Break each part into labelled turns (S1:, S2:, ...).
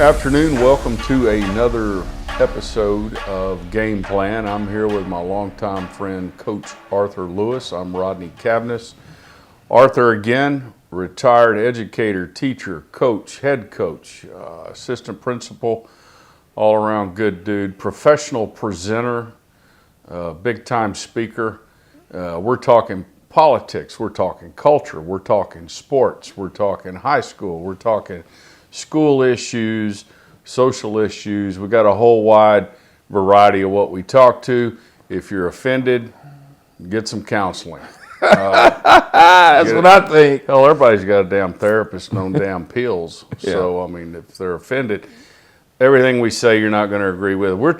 S1: afternoon. Welcome to another episode of Game Plan. I'm here with my longtime friend, Coach Arthur Lewis. I'm Rodney Cavness. Arthur, again, retired educator, teacher, coach, head coach, assistant principal, all-around good dude, professional presenter, big-time speaker. We're talking politics, we're talking culture, we're talking sports, we're talking high school, we're talking school issues, social issues. We got a whole wide variety of what we talk to. If you're offended, get some counseling.
S2: That's what I think.
S1: Hell, everybody's got a damn therapist and on damn pills. Yeah. So, I mean, if they're offended, everything we say you're not going to agree with. We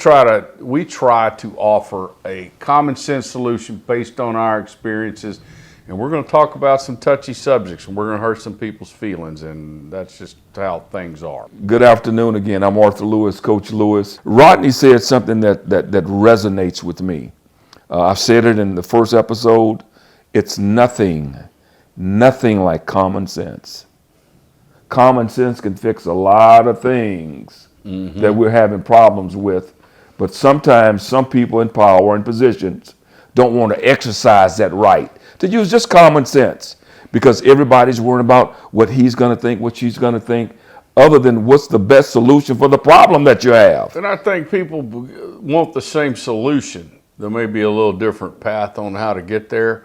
S1: try to offer a common sense solution based on our experiences, and we're going to talk about some touchy subjects, and we're going to hurt some people's feelings, and that's just how things are.
S2: Good afternoon again. I'm Arthur Lewis, Coach Lewis. Rodney said something that resonates with me. I said it in the first episode. It's nothing like common sense. Common sense can fix a lot of things that we're having problems with, but sometimes some people in power and positions don't want to exercise that right to use just common sense, because everybody's worried about what he's going to think, what she's going to think, other than what's the best solution for the problem that you have.
S1: And I think people want the same solution. There may be a little different path on how to get there.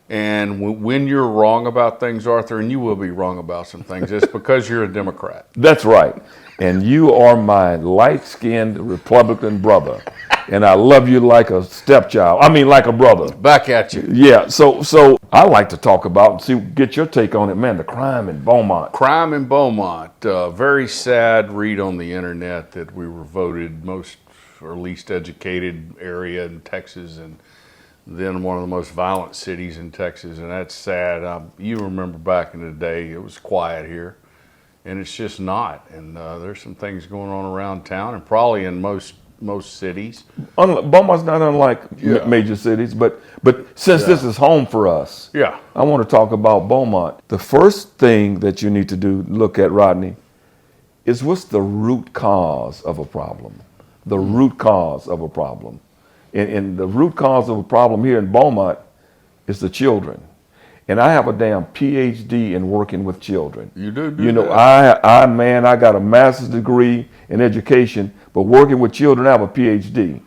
S1: And when you're wrong about things, Arthur, and you will be wrong about some things, it's because you're a Democrat.
S2: That's right. And you are my light-skinned Republican brother. And I love you like a stepchild. I mean, like a brother.
S1: Back at you.
S2: Yeah. So I like to talk about and get your take on it, man. The crime in Beaumont.
S1: Crime in Beaumont. Very sad read on the internet that we were voted most or least educated area in Texas, and then one of the most violent cities in Texas, and that's sad. You remember back in the day, it was quiet here, and it's just not. And there's some things going on around town, and probably in most cities.
S2: Beaumont's not unlike major cities, but since this is home for us, I want to talk about Beaumont. The first thing that you need to look at, Rodney, is what's the root cause of a problem. The root cause of a problem. And the root cause of a problem here in Beaumont is the children. And I have a damn PhD in working with children.
S1: You do
S2: You know,
S1: that.
S2: I got a master's degree in education, but working with children, I have a PhD.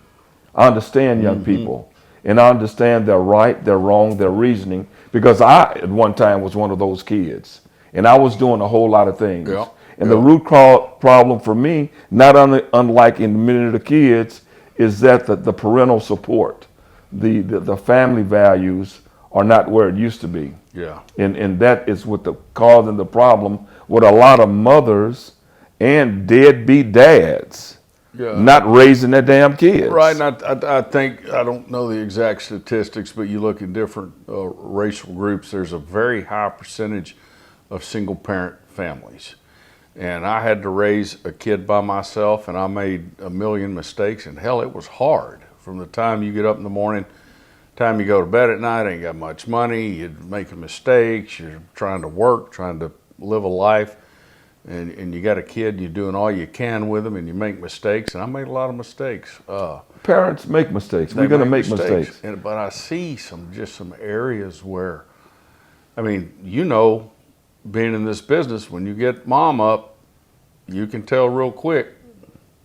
S2: I understand young people, and I understand their right, their wrong, their reasoning, because I, at one time, was one of those kids. And I was doing a whole lot of things.
S1: Yeah.
S2: And the root problem for me, not unlike in many of the kids, is that the parental support, the family values are not where it used to be.
S1: Yeah.
S2: And that is what the cause and the problem with a lot of mothers and deadbeat dads not raising their damn kids.
S1: Right, and I think, I don't know the exact statistics, but you look at different racial groups, there's a very high percentage of single parent families. And I had to raise a kid by myself, and I made a million mistakes, and hell, it was hard. From the time you get up in the morning, time you go to bed at night, ain't got much money, you're making mistakes, you're trying to work, trying to live a life, and you got a kid, you're doing all you can with them, and you make mistakes, and I made a lot of mistakes.
S2: Parents make mistakes. We're going to make mistakes.
S1: But I see some areas where, I mean, you know, being in this business, when you get mom up, you can tell real quick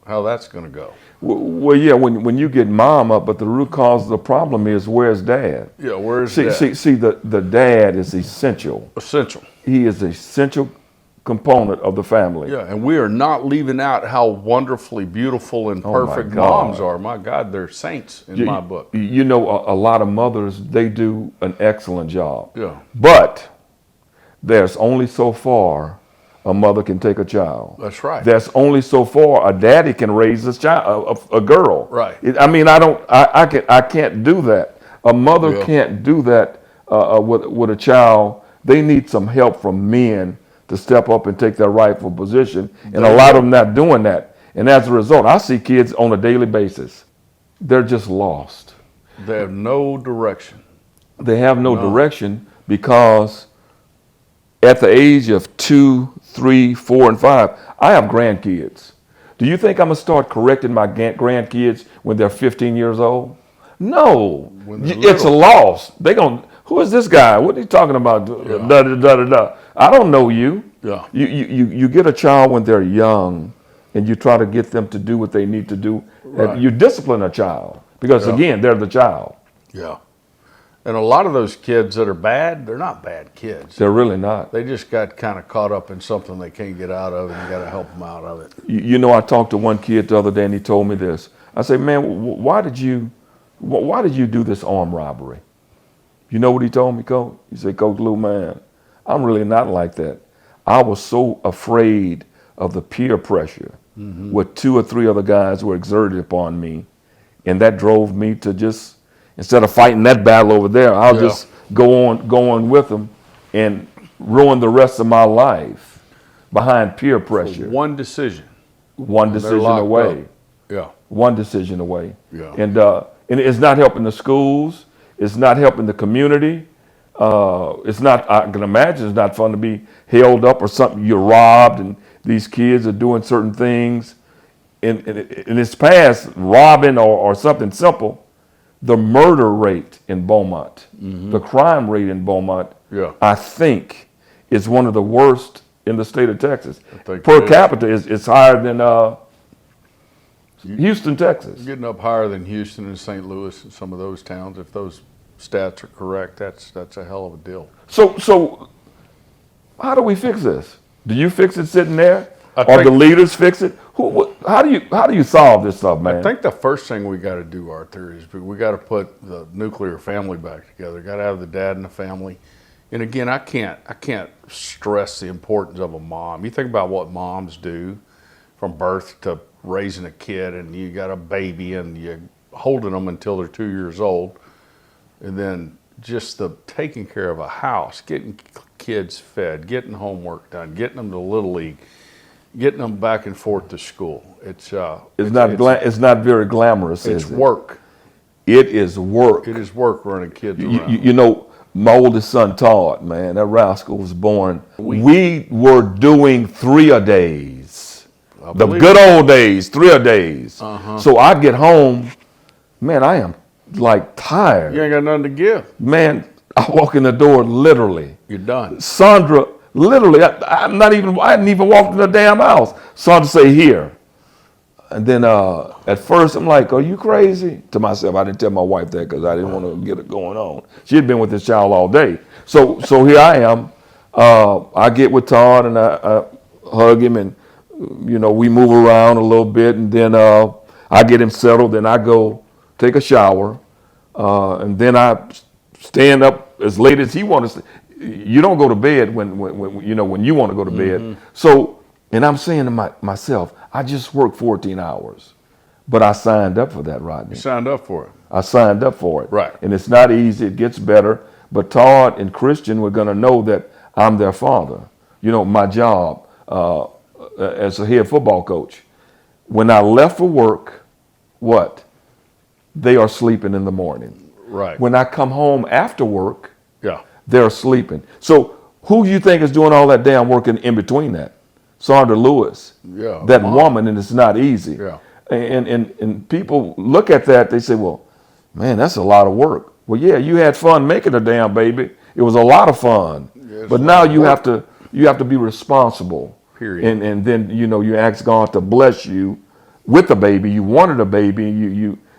S1: how that's going to go.
S2: Well, yeah, when you get mom up, but the root cause of the problem is, where's dad?
S1: Yeah, where's dad?
S2: See, the dad is essential.
S1: Essential.
S2: He is an essential component of the family.
S1: Yeah, and we are not leaving out how wonderfully beautiful and perfect moms are. My God, they're saints in my book.
S2: You know, a lot of mothers, they do an excellent job.
S1: Yeah.
S2: But there's only so far a mother can take a child.
S1: That's right.
S2: There's only so far a daddy can raise a child, a girl.
S1: Right.
S2: I mean, I can't do that. A mother can't do that with a child. They need some help from men to step up and take their rightful position. And a lot of them not doing that. And as a result, I see kids on a daily basis. They're just lost.
S1: They have no direction.
S2: They have no direction because at the age of 2, 3, 4, and 5, I have grandkids. Do you think I'm going to start correcting my grandkids when they're 15 years old? No. It's a loss. They going, who is this guy? What are you talking about?
S1: Yeah.
S2: Da, da, da, da, da. I don't know you.
S1: Yeah.
S2: You get a child when they're young, and you try to get them to do what they need to do.
S1: Right.
S2: You discipline a child because, again, they're the child.
S1: Yeah. And a lot of those kids that are bad, they're not bad kids.
S2: They're really not.
S1: They just got kind of caught up in something they can't get out of, and you got to help them out of it.
S2: You know, I talked to one kid the other day, and he told me this. I said, man, why did you do this armed robbery? You know what he told me, Coach? He said, Coach Lou, man, I'm really not like that. I was so afraid of the peer pressure what 2 or 3 other guys were exerted upon me, and that drove me to just, instead of fighting that battle over there, I'll just go on with them and ruin the rest of my life behind peer pressure.
S1: So one decision.
S2: One decision away.
S1: Yeah.
S2: One decision away.
S1: Yeah.
S2: And it's not helping the schools. It's not helping the community. It's not, I can imagine it's not fun to be held up or something. You're robbed and these kids are doing certain things. In its past, robbing or something simple, the murder rate in Beaumont, the crime rate in Beaumont, I think is one of the worst in the state of Texas. Per capita is higher than Houston, Texas.
S1: Getting up higher than Houston and St. Louis and some of those towns. If those stats are correct, that's a hell of a deal.
S2: So how do we fix this? Do you fix it sitting there? Or the leaders fix it? How do you solve this stuff, man?
S1: I think the first thing we got to do, Arthur, is we got to put the nuclear family back together. Got to have the dad and the family. And again, I can't stress the importance of a mom. You think about what moms do from birth to raising a kid, and you got a baby and you're holding them until they're 2 years old. And then just the taking care of a house, getting kids fed, getting homework done, getting them to Little League, getting them back and forth to school. It's not very glamorous, is it?
S2: It's work. It is work.
S1: It is work running kids around.
S2: You know, my oldest son, Todd, man, that rascal was born. We were doing 3-a-days. The good old days, 3-a-days. So I get home, man, I am like tired.
S1: You ain't got nothing to give.
S2: Man, I walk in the door, literally.
S1: You're done.
S2: Sandra, literally, I hadn't even walked in the damn house. Sandra say, here. And then at first I'm like, are you crazy? To myself, I didn't tell my wife that because I didn't want to get it going on. She had been with this child all day. So here I am. I get with Todd and I hug him and, you know, we move around a little bit and then I get him settled. Then I go take a shower and then I stand up as late as he wants to. You don't go to bed when you want to go to bed. So, and I'm saying to myself, I just worked 14 hours, but I signed up for that, Rodney.
S1: You signed up for it.
S2: I signed up for it.
S1: Right.
S2: And it's not easy. It gets better. But Todd and Christian were going to know that I'm their father. You know, my job as a head football coach. When I left for work, what? They are sleeping in the morning.
S1: Right.
S2: When I come home after work,
S1: Yeah.
S2: they're sleeping. So who do you think is doing all that damn work in between that? Sandra Lewis.
S1: Yeah.
S2: That woman, and it's not easy.
S1: Yeah.
S2: And people look at that, they say, well, man, that's a lot of work. Well, yeah, you had fun making a damn baby. It was a lot of fun.
S1: Yeah,
S2: but now you have to be responsible.
S1: Period.
S2: And then, you know, you ask God to bless you with a baby. You wanted a baby.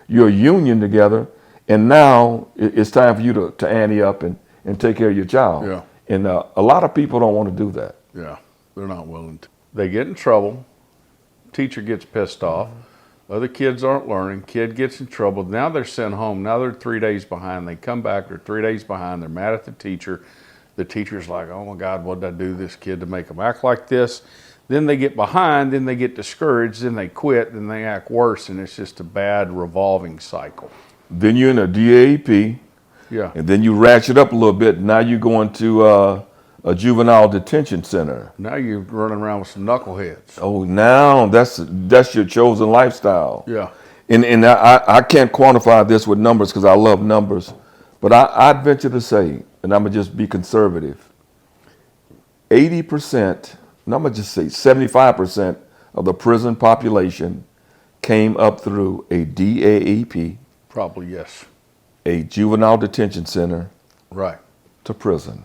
S2: You're a union together. And now it's time for you to ante up and take care of your child.
S1: Yeah.
S2: And a lot of people don't want to do that.
S1: Yeah. They're not willing to. They get in trouble. Teacher gets pissed off. Other kids aren't learning. Kid gets in trouble. Now they're sent home. Now they're 3 days behind. They come back. They're 3 days behind. They're mad at the teacher. The teacher's like, oh my God, what did I do to this kid to make them act like this? Then they get behind. Then they get discouraged. Then they quit. Then they act worse. And it's just a bad revolving cycle.
S2: Then you're in a DAP.
S1: Yeah.
S2: And then you ratchet up a little bit. Now you're going to a juvenile detention center.
S1: Now you're running around with some knuckleheads.
S2: Oh, now that's your chosen lifestyle.
S1: Yeah.
S2: And I can't quantify this with numbers because I love numbers, but I'd venture to say, and I'm gonna just be conservative, 80%, and I'm going to just say 75% of the prison population came up through a DAEP,
S1: Probably yes.
S2: a juvenile detention center,
S1: Right.
S2: to prison.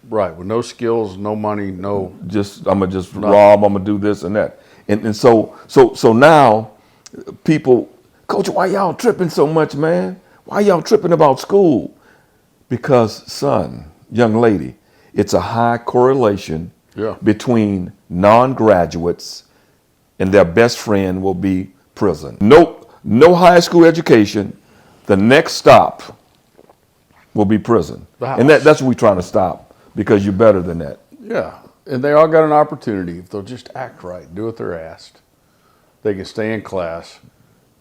S1: Right. With no skills, no money, no.
S2: Just I'm gonna just rob. I'm gonna do this and that. And so now people, Coach, why y'all tripping so much, man? Why y'all tripping about school? Because, son, young lady, it's a high correlation
S1: Yeah.
S2: between non-graduates and their best friend will be prison. No high school education. The next stop will be prison. And that's what we're trying to stop, because you're better than that.
S1: Yeah. And they all got an opportunity. If they'll just act right, do what they're asked, they can stay in class,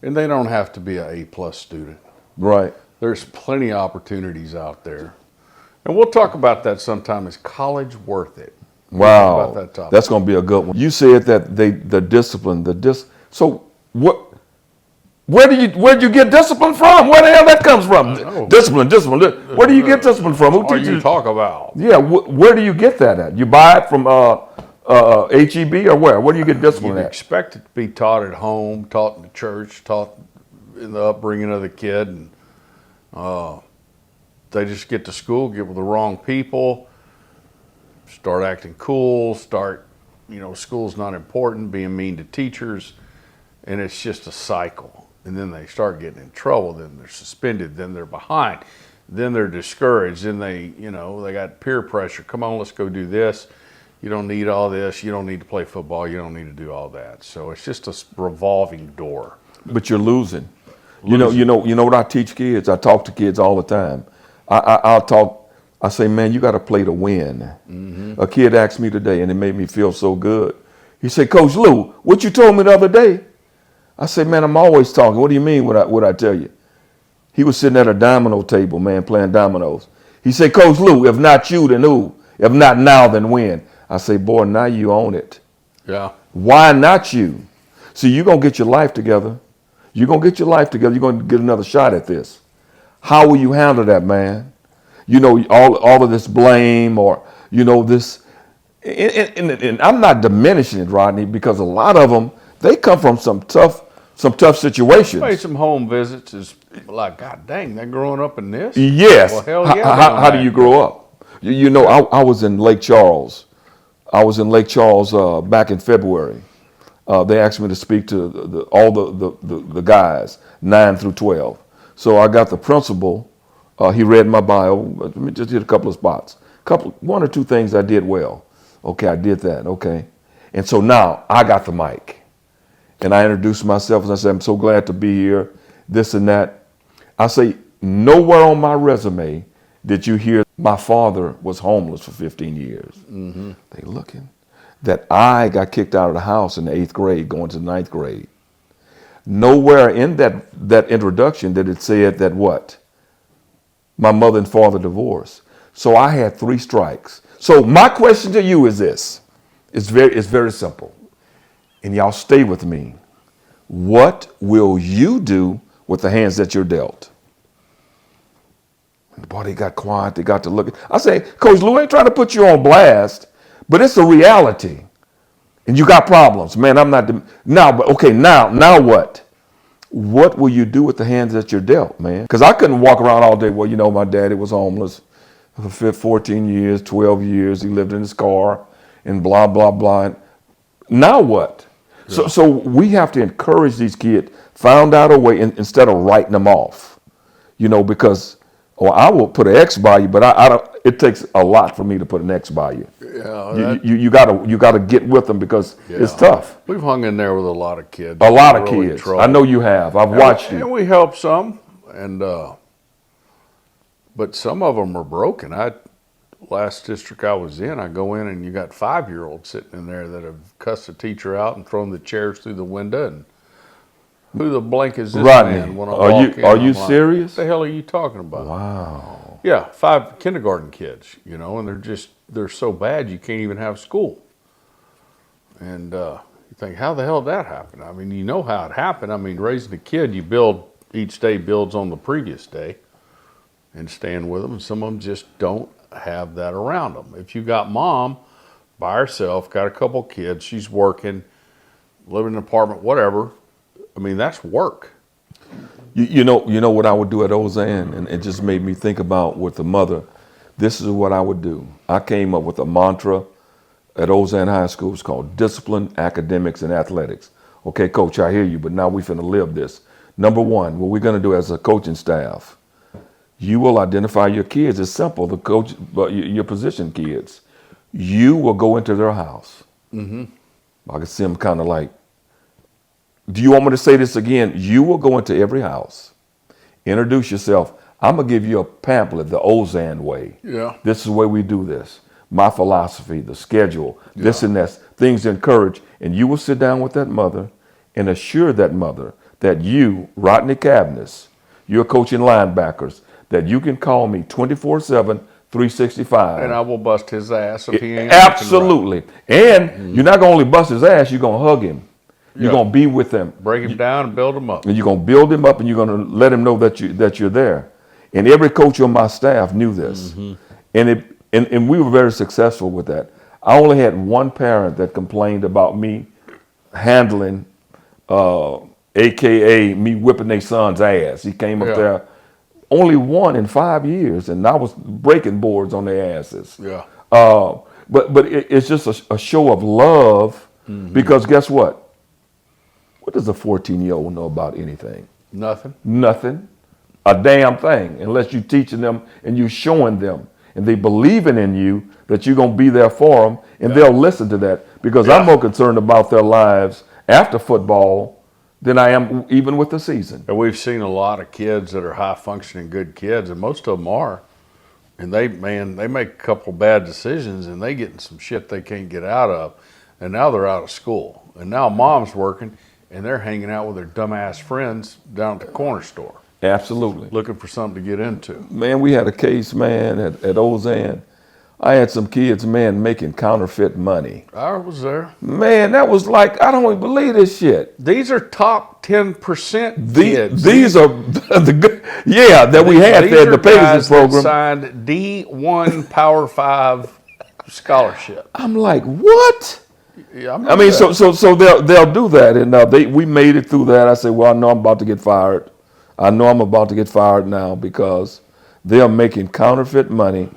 S1: and they don't have to be an A+ student.
S2: Right.
S1: There's plenty of opportunities out there. And we'll talk about that sometime. Is college worth it?
S2: Wow.
S1: About that topic.
S2: That's going to be a good one. You said that the discipline, so what? Where'd you get discipline from? Where the hell that comes from? Discipline. Where do you get discipline from? Who
S1: What
S2: teaches
S1: you talk about?
S2: Yeah, where do you get that at? You buy it from HEB or where? Where do you get discipline
S1: You'd
S2: at?
S1: expect it to be taught at home, taught in the church, taught in the upbringing of the kid, and they just get to school, get with the wrong people, start acting cool, school's not important, being mean to teachers, and it's just a cycle. And then they start getting in trouble, then they're suspended, then they're behind, then they're discouraged, then they got peer pressure. Come on, let's go do this. You don't need all this. You don't need to play football. You don't need to do all that. So it's just a revolving door. But
S2: you're losing. You know what I teach kids? I talk to kids all the time. I say, man, you got to play to win. Mm-hmm. A kid asked me today, and it made me feel so good. He said, Coach Lou, what you told me the other day? I said, man, I'm always talking. What do you mean what I tell you? He was sitting at a domino table, man, playing dominoes. He said, Coach Lou, if not you, then who? If not now, then when? I say, boy, now you own it.
S1: Yeah.
S2: Why not you? See, you're going to get your life together. You're going to get your life together. You're going to get another shot at this. How will you handle that, man? All of this blame or, this. And I'm not diminishing it, Rodney, because a lot of them, they come from some tough situations.
S1: Made some home visits is like, God dang, they're growing up in this?
S2: Yes.
S1: Well, hell yeah.
S2: How do you grow up? I was in Lake Charles. Back in February. They asked me to speak to all the guys, 9 through 12. So I got the principal. He read my bio. Just did a couple of spots. One or two things I did well. Okay, I did that. Okay. And so now I got the mic. And I introduced myself and I said, I'm so glad to be here, this and that. I say, nowhere on my resume did you hear my father was homeless for 15 years. Mm-hmm. They looking. That I got kicked out of the house in the 8th grade, going to the 9th grade. Nowhere in that introduction did it say that what? My mother and father divorced. So I had 3 strikes. So my question to you is this. It's very simple. And y'all stay with me. What will you do with the hands that you're dealt? Boy, they got quiet. They got to look. I say, Coach Lou, I ain't trying to put you on blast, but it's a reality. And you got problems. Man, I'm not. Now what? What will you do with the hands that you're dealt, man? Because I couldn't walk around all day. Well, my daddy was homeless for 14 years, 12 years. He lived in his car and blah, blah, blah. Now what? Yeah. So we have to encourage these kids, find out a way instead of writing them off, because I will put an X by you, but I don't. It takes a lot for me to put an X by you. Yeah, you gotta get with them because it's tough.
S1: We've hung in there with a lot of kids.
S2: A lot of kids. I know you have. I've watched you.
S1: And we help some, but some of them are broken. Last district I was in, I go in and you got 5-year-olds sitting in there that have cussed the teacher out and thrown the chairs through the window. And who the blank is this
S2: Rodney,
S1: man? When I walk in,
S2: are you serious?
S1: What the hell are you talking about?
S2: Wow.
S1: Yeah, 5 kindergarten kids, and they're so bad you can't even have school. And you think, how the hell did that happen? I mean, you know how it happened. I mean, raising a kid, each day builds on the previous day and staying with them. And some of them just don't have that around them. If you got mom by herself, got a couple kids, she's working, living in an apartment, whatever. I mean, that's work.
S2: You know what I would do at Ozen, and it just made me think about with the mother. This is what I would do. I came up with a mantra at Ozen High School. It's called discipline, academics, and athletics. Okay, coach, I hear you, but now we finna live this. Number one, what we're gonna do as a coaching staff, you will identify your kids. It's simple. The coach, your position kids, you will go into their house. Mm-hmm. I can see them kind of like, do you want me to say this again? You will go into every house, introduce yourself. I'm going to give you a pamphlet, the Ozen Way.
S1: Yeah.
S2: This is the way we do this. My philosophy, the schedule, this and that, things to encourage. And you will sit down with that mother and assure that mother that you, Rodney Cavness, you're coaching linebackers, that you can call me 24/7, 365.
S1: And I will bust his ass if he ain't.
S2: Absolutely. And you're not going to only bust his ass, you're going to hug him. You're going to be with him.
S1: Break him down and build him up.
S2: And you're going to build him up, and you're going to let him know that you're there. And every coach on my staff knew this. Mm-hmm. And we were very successful with that. I only had one parent that complained about me handling, AKA me whipping their son's ass. He came up there, only one in 5 years, and I was breaking boards on their asses.
S1: Yeah.
S2: But it's just a show of love, because guess what? What does a 14-year-old know about anything?
S1: Nothing.
S2: Nothing. A damn thing, unless you're teaching them and you're showing them and they believing in you that you're going to be there for them, and they'll listen to that, because I'm more concerned about their lives after football than I am even with the season.
S1: And we've seen a lot of kids that are high-functioning, good kids, and most of them are. And they make a couple bad decisions, and they get in some shit they can't get out of. And now they're out of school. And now mom's working, and they're hanging out with their dumbass friends down at the corner store.
S2: Absolutely.
S1: Looking for something to get into.
S2: Man, we had a case, man, at Ozen. I had some kids, man, making counterfeit money.
S1: I was there.
S2: Man, that was like, I don't even believe this shit.
S1: These are top 10% kids.
S2: These are the good, that we had there at the Pegasus program.
S1: Signed D1 Power 5 scholarship.
S2: I'm like, what?
S1: Yeah,
S2: I mean, so they'll do that, and we made it through that. I said, well, I know I'm about to get fired. I know I'm about to get fired now, because they are making counterfeit money,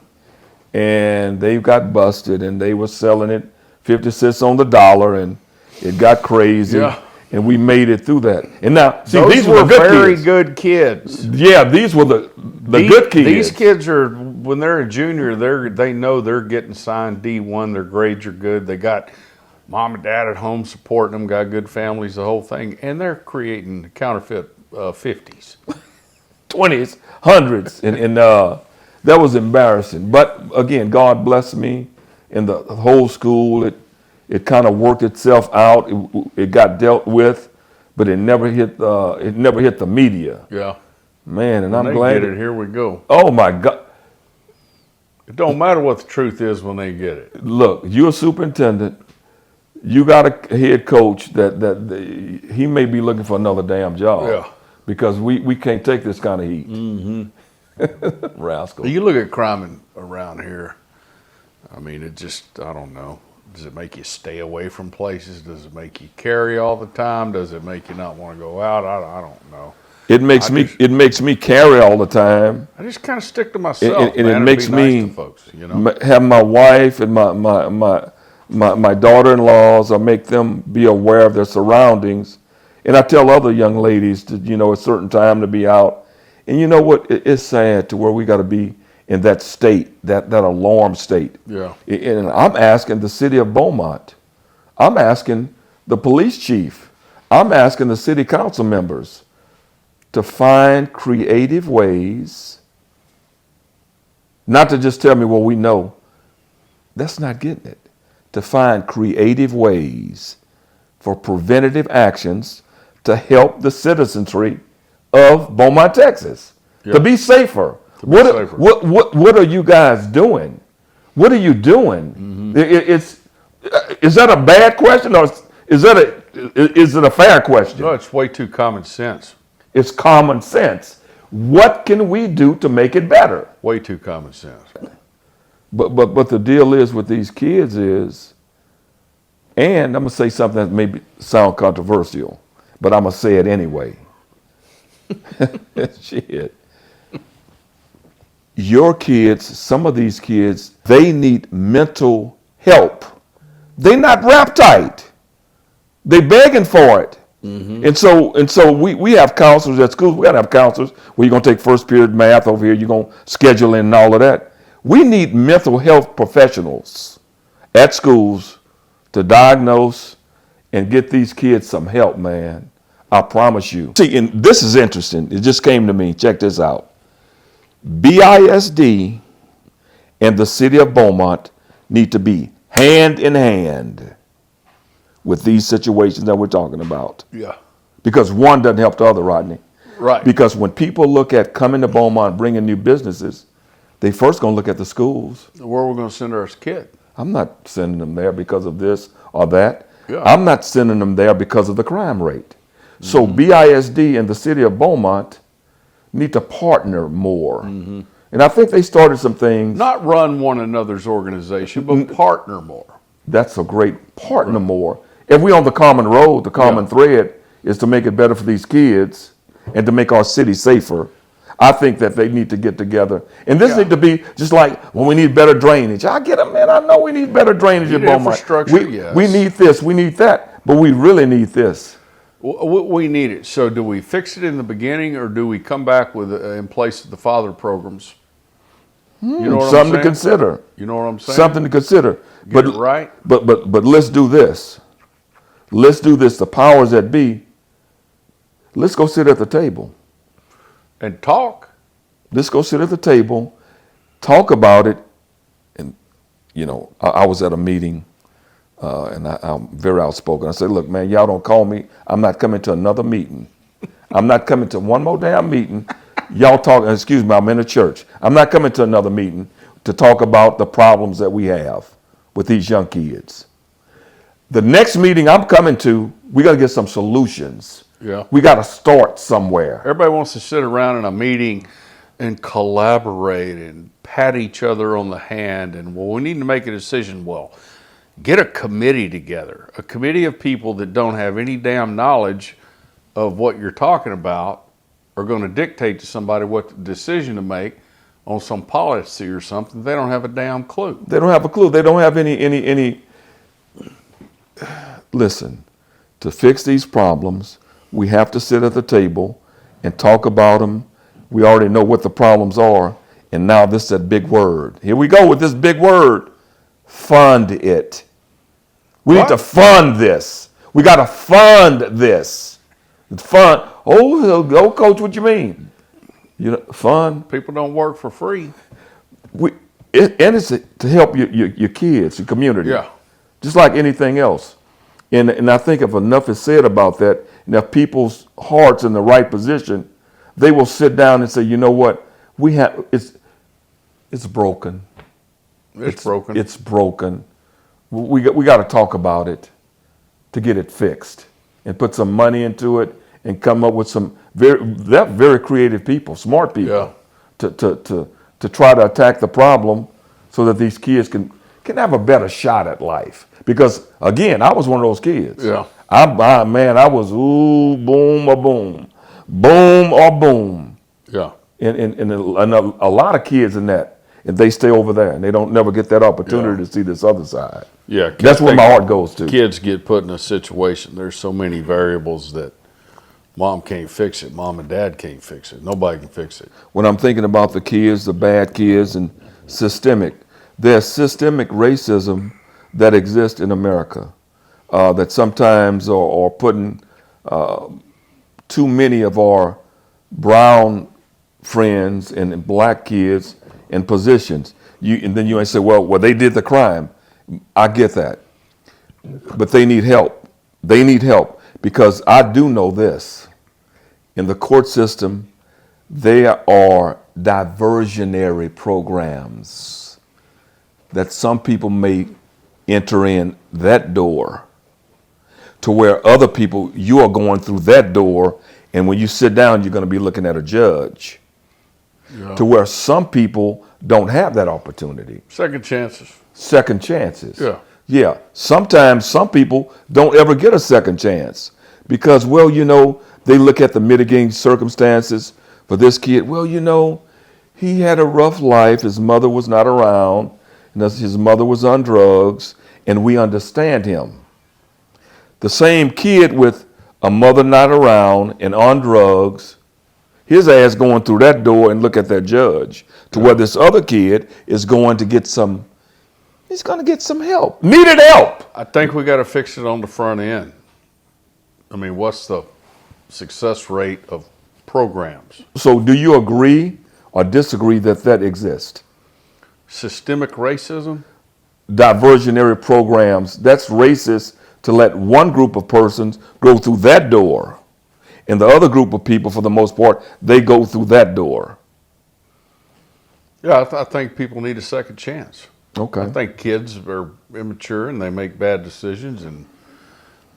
S2: and they got busted, and they were selling it 50 cents on the dollar, and it got crazy. Yeah. And we made it through that. And now, see, these were the
S1: very good kids.
S2: Yeah, these were the good kids.
S1: These kids are, when they're a junior, they know they're getting signed D1. Their grades are good. They got mom and dad at home supporting them, got good families, the whole thing. And they're creating counterfeit 50s.
S2: 20s, 100s. And that was embarrassing. But again, God bless me. In the whole school, it kind of worked itself out. It got dealt with, but it never hit the media.
S1: Yeah.
S2: Man, and
S1: when
S2: I'm glad.
S1: Get it. Here we go.
S2: Oh my God.
S1: It don't matter what the truth is when they get it.
S2: Look, you're a superintendent. You got a head coach that he may be looking for another damn job.
S1: Yeah.
S2: Because we can't take this kind of heat.
S1: Mm-hmm.
S2: Rascal.
S1: You look at crime around here. I mean, it just, I don't know. Does it make you stay away from places? Does it make you carry all the time? Does it make you not want to go out? I don't know.
S2: It makes me carry all the time.
S1: I just kind of stick to myself.
S2: And it makes me
S1: nice to folks, you know?
S2: Have my wife and my daughter-in-laws. I make them be aware of their surroundings. And I tell other young ladies to, a certain time to be out. And you know what? It's sad to where we got to be in that state, that alarm state.
S1: Yeah.
S2: And I'm asking the city of Beaumont. I'm asking the police chief. I'm asking the city council members to find creative ways, not to just tell me, well, we know. That's not getting it. To find creative ways for preventative actions to help the citizenry of Beaumont, Texas, to be safer. What are you guys doing? What are you doing? Mm-hmm. Is that a bad question, or is it a fair question?
S1: No, it's way too common sense.
S2: It's common sense. What can we do to make it better?
S1: Way too common sense.
S2: But the deal is with these kids is, and I'm gonna say something that maybe sound controversial, but I'm gonna say it anyway. Shit. Your kids, some of these kids, they need mental help. They not rap tight. They begging for it. Mm-hmm. And so we have counselors at schools. We gotta have counselors where you're gonna take first period math over here, you're gonna schedule in and all of that. We need mental health professionals at schools to diagnose and get these kids some help, man. I promise you. See, and this is interesting. It just came to me. Check this out. BISD and the city of Beaumont need to be hand in hand with these situations that we're talking about.
S1: Yeah.
S2: Because one doesn't help the other, Rodney.
S1: Right.
S2: Because when people look at coming to Beaumont, bringing new businesses, they first going to look at the schools.
S1: Where are we going to send our kid?
S2: I'm not sending them there because of this or that.
S1: Yeah.
S2: I'm not sending them there because of the crime rate. Mm-hmm. So BISD and the city of Beaumont need to partner more. Mm-hmm. And I think they started some things.
S1: Not run one another's organization, but partner more.
S2: That's a great partner more. If we're on the common road, the common thread is to make it better for these kids and to make our city safer. I think that they need to get together. And this need to be just like when we need better drainage. I get it, man. I know we need better drainage in Beaumont.
S1: Infrastructure,
S2: we need this, we need that, but we really need this.
S1: We need it. So do we fix it in the beginning, or do we come back with in place of the father programs? You know what
S2: Something to consider.
S1: You know what I'm saying?
S2: Something to consider.
S1: Get it right.
S2: But let's do this. Let's do this. The powers that be. Let's go sit at the table
S1: and talk.
S2: Let's go sit at the table, talk about it. And you know, I was at a meeting. And I'm very outspoken. I said, look, man, y'all don't call me. I'm not coming to another meeting. I'm not coming to one more damn meeting. Y'all talk, excuse me, I'm in a church. I'm not coming to another meeting to talk about the problems that we have with these young kids. The next meeting I'm coming to, we got to get some solutions.
S1: Yeah.
S2: We got to start somewhere.
S1: Everybody wants to sit around in a meeting and collaborate and pat each other on the hand. And, well, we need to make a decision. Well, get a committee together, a committee of people that don't have any damn knowledge of what you're talking about are going to dictate to somebody what decision to make on some policy or something. They don't have a damn clue.
S2: They don't have a clue. They don't have any. Listen, to fix these problems, we have to sit at the table and talk about them. We already know what the problems are. And now this is that big word. Here we go with this big word. Fund it. We need to fund this. We got to fund this. Fund. Oh, coach, what you mean? You know, fund.
S1: People don't work for free.
S2: And it's to help your kids, your community.
S1: Yeah.
S2: Just like anything else. And I think if enough is said about that, and if people's hearts in the right position, they will sit down and say, you know what? It's broken.
S1: It's broken.
S2: It's broken. We got to talk about it to get it fixed and put some money into it and come up with some very creative people, smart people, to try to attack the problem so that these kids can have a better shot at life. Because again, I was one of those kids.
S1: Yeah.
S2: I was boom or boom, boom or boom.
S1: Yeah.
S2: And a lot of kids in that. And they stay over there, and they don't never get that opportunity to see this other side.
S1: Yeah,
S2: that's where my heart goes to.
S1: Kids get put in a situation. There's so many variables that mom can't fix it, mom and dad can't fix it. Nobody can fix it.
S2: When I'm thinking about the kids, the bad kids, and there's systemic racism that exists in America that sometimes are putting too many of our brown friends and black kids in positions. And then you might say, well, they did the crime. I get that. But they need help. They need help because I do know this. In the court system, there are diversionary programs that some people may enter in that door to where other people, you are going through that door, and when you sit down, you're going to be looking at a judge. to where some people don't have that opportunity.
S1: Second chances.
S2: Second chances.
S1: Yeah.
S2: Yeah. Sometimes some people don't ever get a second chance because, well, they look at the mitigating circumstances for this kid. Well, he had a rough life. His mother was not around. And his mother was on drugs, and we understand him. The same kid with a mother not around and on drugs, his ass going through that door and look at that judge to where this other kid is going to get some, he's going to get some help, needed help.
S1: I think we got to fix it on the front end. I mean, what's the success rate of programs?
S2: So do you agree or disagree that exists?
S1: Systemic racism?
S2: Diversionary programs, that's racist to let one group of persons go through that door. And the other group of people, for the most part, they go through that door.
S1: Yeah, I think people need a second chance.
S2: Okay.
S1: I think kids are immature and they make bad decisions. And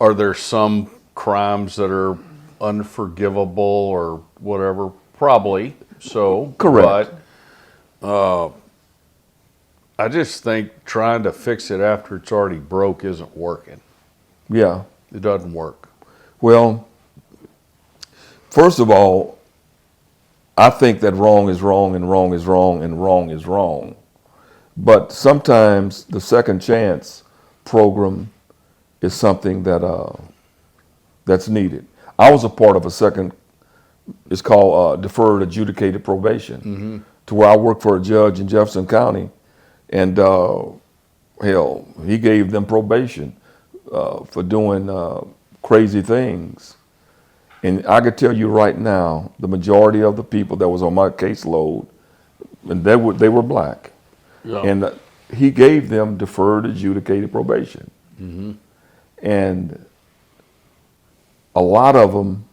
S1: are there some crimes that are unforgivable or whatever? Probably so.
S2: Correct.
S1: But I just think trying to fix it after it's already broke isn't working.
S2: Yeah.
S1: It doesn't work.
S2: Well, first of all, I think that wrong is wrong and wrong is wrong and wrong is wrong. But sometimes the second chance program is something that's needed. I was a part of it's called deferred adjudicated probation, to where I worked for a judge in Jefferson County, and hell, he gave them probation for doing crazy things. And I could tell you right now, the majority of the people that was on my caseload, and they were black.
S1: Yeah.
S2: And he gave them deferred adjudicated probation. And a lot of them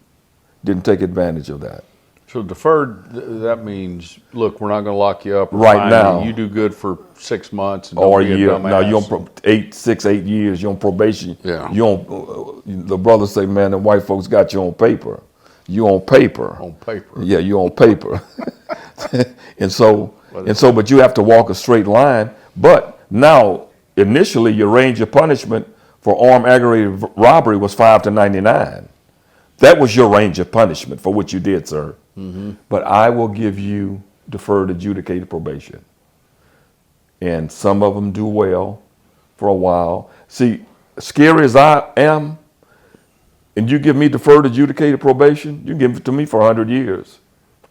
S2: didn't take advantage of that.
S1: So deferred, that means, look, we're not going to lock you up
S2: Right
S1: fine
S2: now.
S1: You do good for 6 months and
S2: Or
S1: don't
S2: a
S1: be a
S2: year.
S1: dumbass.
S2: Now you're on 8 years. You're on probation.
S1: Yeah.
S2: You on the brothers say, man, the white folks got you on paper. You on paper.
S1: On paper.
S2: Yeah, you on paper. But you have to walk a straight line. But now, initially, your range of punishment for armed aggravated robbery was 5 to 99. That was your range of punishment for what you did, sir. But I will give you deferred adjudicated probation. And some of them do well for a while. See, scary as I am, and you give me deferred adjudicated probation, you can give it to me for 100 years.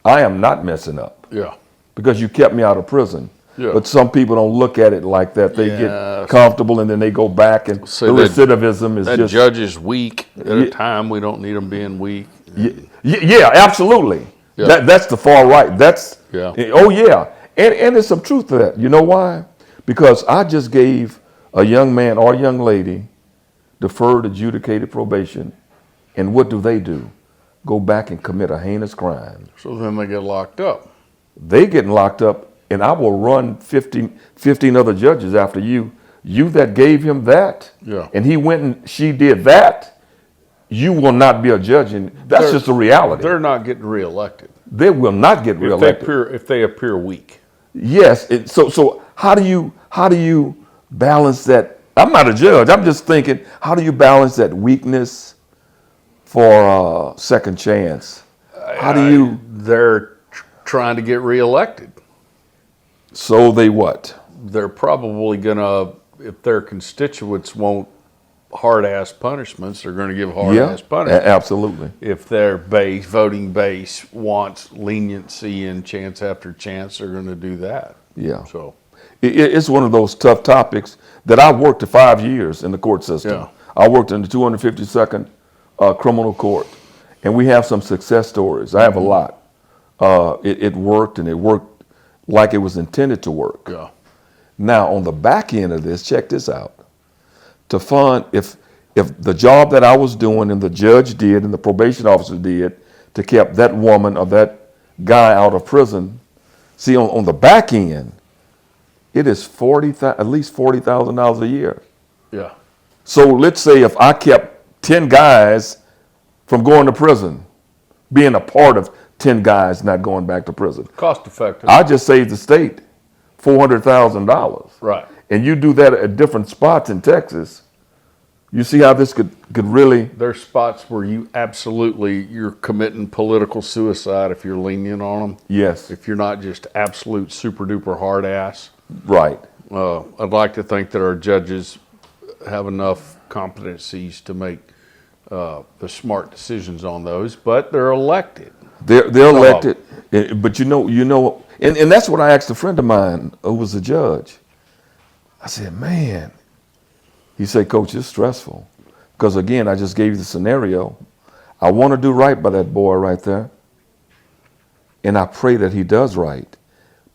S2: I am not messing up
S1: Yeah.
S2: because you kept me out of prison.
S1: Yeah.
S2: But some people don't look at it like that. They get comfortable and then they go back, and
S1: So
S2: the recidivism is
S1: that
S2: just...
S1: judge is weak at a time. We don't need them being weak.
S2: Yeah, absolutely.
S1: Yeah.
S2: That's the far right.
S1: Yeah.
S2: Oh, yeah. And there's some truth to that. You know why? Because I just gave a young man or young lady deferred adjudicated probation, and what do? Go back and commit a heinous crime.
S1: So then they get locked up.
S2: They getting locked up, and I will run 15 other judges after you. You that gave him that, and he went and she did that, you will not be a judge. And that's just a reality.
S1: They're not getting reelected.
S2: They will not get reelected.
S1: If they appear weak.
S2: Yes. So how do you balance that? I'm not a judge. I'm just thinking, how do you balance that weakness for a second chance? How do you?
S1: They're trying to get reelected.
S2: So they what?
S1: They're probably gonna, if their constituents won't hard-ass punishments, they're going to give hard-ass punishments.
S2: Absolutely.
S1: If their voting base wants leniency and chance after chance, they're going to do that.
S2: Yeah.
S1: So
S2: it's one of those tough topics that I worked 5 years in the court system.
S1: Yeah.
S2: I worked in the 252nd criminal court, and we have some success stories. I have a lot. It worked, and it worked like it was intended to work.
S1: Yeah.
S2: Now, on the back end of this, check this out. To fund, if the job that I was doing and the judge did and the probation officer did to keep that woman or that guy out of prison, see, on the back end, it is at least $40,000 a year.
S1: Yeah.
S2: So let's say if I kept 10 guys from going to prison, being a part of 10 guys not going back to prison.
S1: Cost effective.
S2: I just saved the state $400,000.
S1: Right.
S2: And you do that at different spots in Texas. You see how this could really.
S1: There's spots where you're committing political suicide if you're lenient on them.
S2: Yes.
S1: If you're not just absolute super duper hard ass.
S2: Right.
S1: I'd like to think that our judges have enough competencies to make the smart decisions on those, but they're elected.
S2: They're elected, but you know, and that's what I asked a friend of mine who was a judge. I said, man, he said, Coach, it's stressful. Because again, I just gave you the scenario. I want to do right by that boy right there. And I pray that he does right.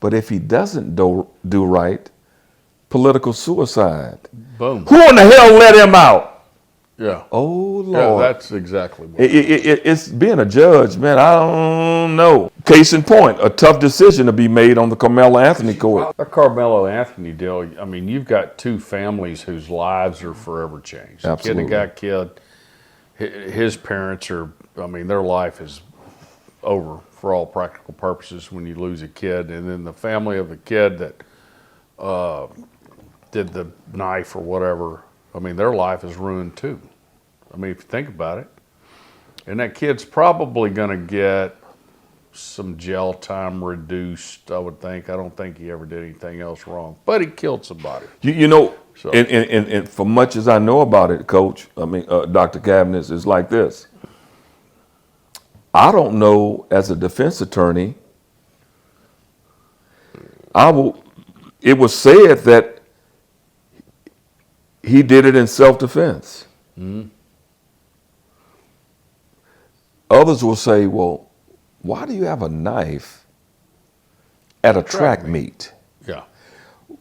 S2: But if he doesn't do right, political suicide.
S1: Boom.
S2: Who in the hell let him out?
S1: Yeah.
S2: Oh, Lord.
S1: Yeah, that's exactly what
S2: it's being a judge, man. I don't know. Case in point, a tough decision to be made on the Carmelo Anthony court.
S1: The Carmelo Anthony deal, I mean, you've got two families whose lives are forever changed.
S2: Absolutely.
S1: The kid that got killed, his parents are, I mean, their life is over for all practical purposes when you lose a kid. And then the family of the kid that did the knife or whatever, I mean, their life is ruined too. I mean, if you think about it. And that kid's probably going to get some jail time reduced, I would think. I don't think he ever did anything else wrong. But he killed somebody.
S2: You know,
S1: So.
S2: and for much as I know about it, Coach, I mean, Dr. Cabinets, is like this. I don't know, as a defense attorney, it was said that he did it in self-defense. Mm-hmm. Others will say, well, why do you have a knife at a track meet?
S1: Yeah.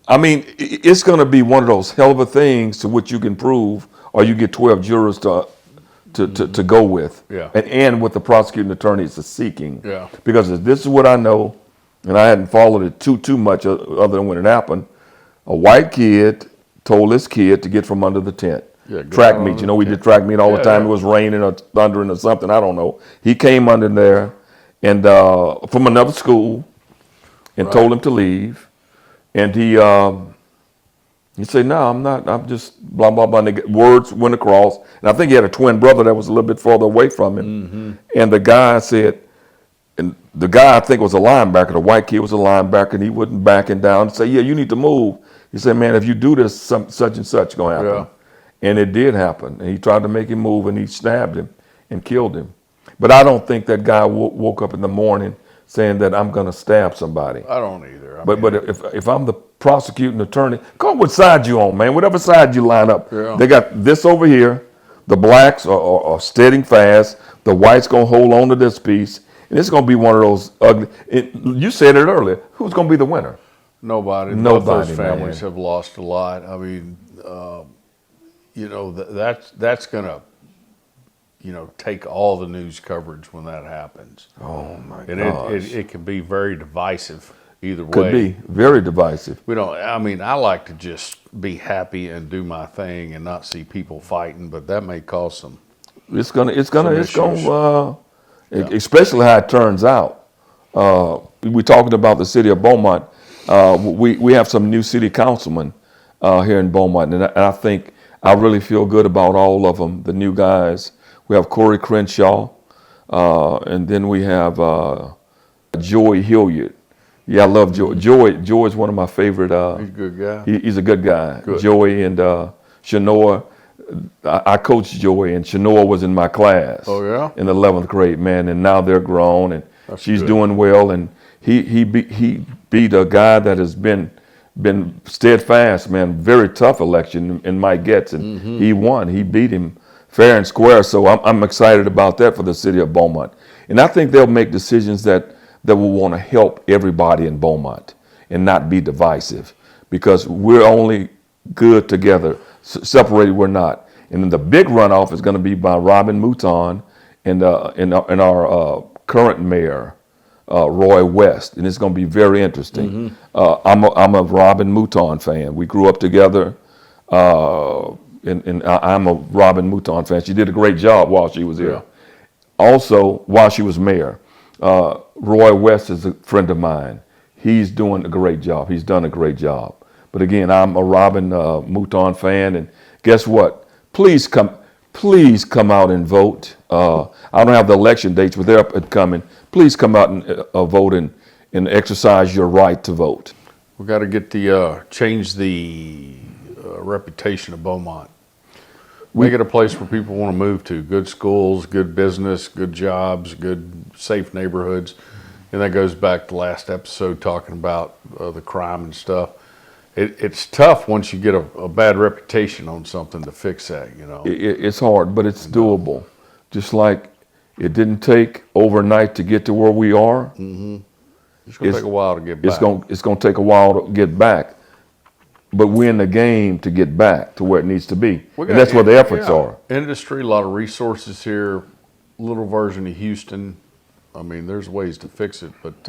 S2: I mean, it's going to be one of those hell of a things to which you can prove, or you get 12 jurors to go with.
S1: Yeah.
S2: And what the prosecuting attorneys are seeking.
S1: Yeah.
S2: Because this is what I know, and I hadn't followed it too much other than when it happened. A white kid told this kid to get from under the tent.
S1: Yeah,
S2: track meet. You know, we did track meet all the time.
S1: Yeah.
S2: It was raining or thundering or something. I don't know. He came under there and from another school and told him to leave. And he said, no, I'm not. I'm just blah, blah, blah. And words went across. And I think he had a twin brother that was a little bit farther away from him. Mm-hmm. And the guy said, and the guy I think was a linebacker. The white kid was a linebacker, and he wasn't backing down and say, yeah, you need to move. He said, man, if you do this, such and such going to happen. Yeah. And it did happen. And he tried to make him move, and he stabbed him and killed him. But I don't think that guy woke up in the morning saying that I'm going to stab somebody.
S1: I don't either.
S2: But if I'm the prosecuting attorney, come what side you on, man. Whatever side you line up. Yeah. They got this over here. The blacks are steadying fast. The whites going to hold on to this piece. And it's going to be one of those ugly. You said it earlier. Who's going to be the winner?
S1: Nobody. Both those families have lost a lot. I mean, you know, that's going to, you know, take all the news coverage when that happens.
S2: Oh, my God.
S1: And it can be very divisive either way.
S2: Could be very divisive.
S1: I mean, I like to just be happy and do my thing and not see people fighting, but that may cause some.
S2: It's gonna, especially how it turns out. We're talking about the city of Beaumont. We have some new city councilmen here in Beaumont, and I think I really feel good about all of them, the new guys. We have Corey Crenshaw, and then we have Joey Hilliard. Yeah, I love Joey. Joey is one of my favorite.
S1: He's a good guy.
S2: He's a good guy.
S1: Good.
S2: Joey and Shanoa. I coached Joey, and Shanoa was in my class.
S1: Oh, yeah?
S2: In the 11th grade, man, and now they're grown, and she's doing well, and he beat a guy that has been steadfast, man. Very tough election in Mike Getz, and he won. He beat him fair and square. So I'm excited about that for the city of Beaumont, and I think they'll make decisions that will want to help everybody in Beaumont and not be divisive, because we're only good together. Separated, we're not. And then the big runoff is going to be by Robin Mouton and our current mayor, Roy West, and it's going to be very interesting. I'm a Robin Mouton fan. We grew up together, and I'm a Robin Mouton fan. She did a great job while she was here. Yeah. Also, while she was mayor. Roy West is a friend of mine. He's doing a great job. He's done a great job. But again, I'm a Robin Mouton fan, and guess what? Please come out and vote. I don't have the election dates, but they're upcoming. Please come out and vote and exercise your right to vote.
S1: We got to get change the reputation of Beaumont. Make it a place where people want to move to. Good schools, good business, good jobs, good safe neighborhoods. And that goes back to last episode talking about the crime and stuff. It's tough once you get a bad reputation on something to fix that, you know.
S2: It's hard, but it's doable. Just like it didn't take overnight to get to where we are.
S1: Mm-hmm. It's going to take a while to get back.
S2: It's going to take a while to get back. But we're in the game to get back to where it needs to be. And that's where the efforts are.
S1: Industry, a lot of resources here, little version of Houston. I mean, there's ways to fix it, but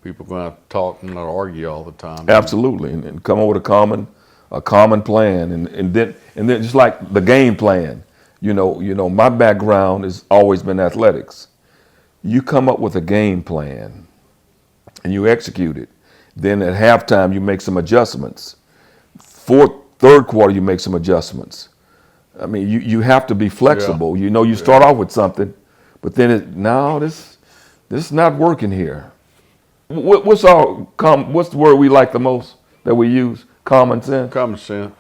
S1: people are going to talk and not argue all the time.
S2: Absolutely, and come up with a common plan, and then just like the game plan. You know, my background has always been athletics. You come up with a game plan, and you execute it. Then at halftime, you make some adjustments. Third quarter, you make some adjustments. I mean, you have to be flexible. Yeah. You start off with something, but then this is not working here. What's the word we like the most that we use? Common sense.
S1: Common sense.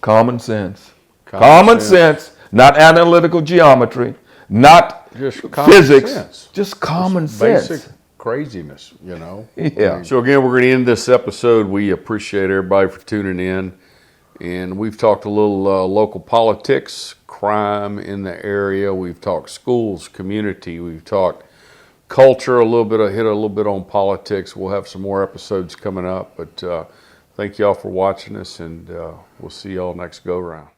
S2: Common sense. Common sense. Not analytical geometry. Not
S1: just
S2: physics.
S1: Sense.
S2: Just common sense.
S1: Basic craziness, you know.
S2: Yeah.
S1: So again, we're going to end this episode. We appreciate everybody for tuning in, and we've talked a little local politics, crime in the area. We've talked schools, community. We've talked culture, hit a little bit on politics. We'll have some more episodes coming up, but thank y'all for watching us, and we'll see y'all next go round.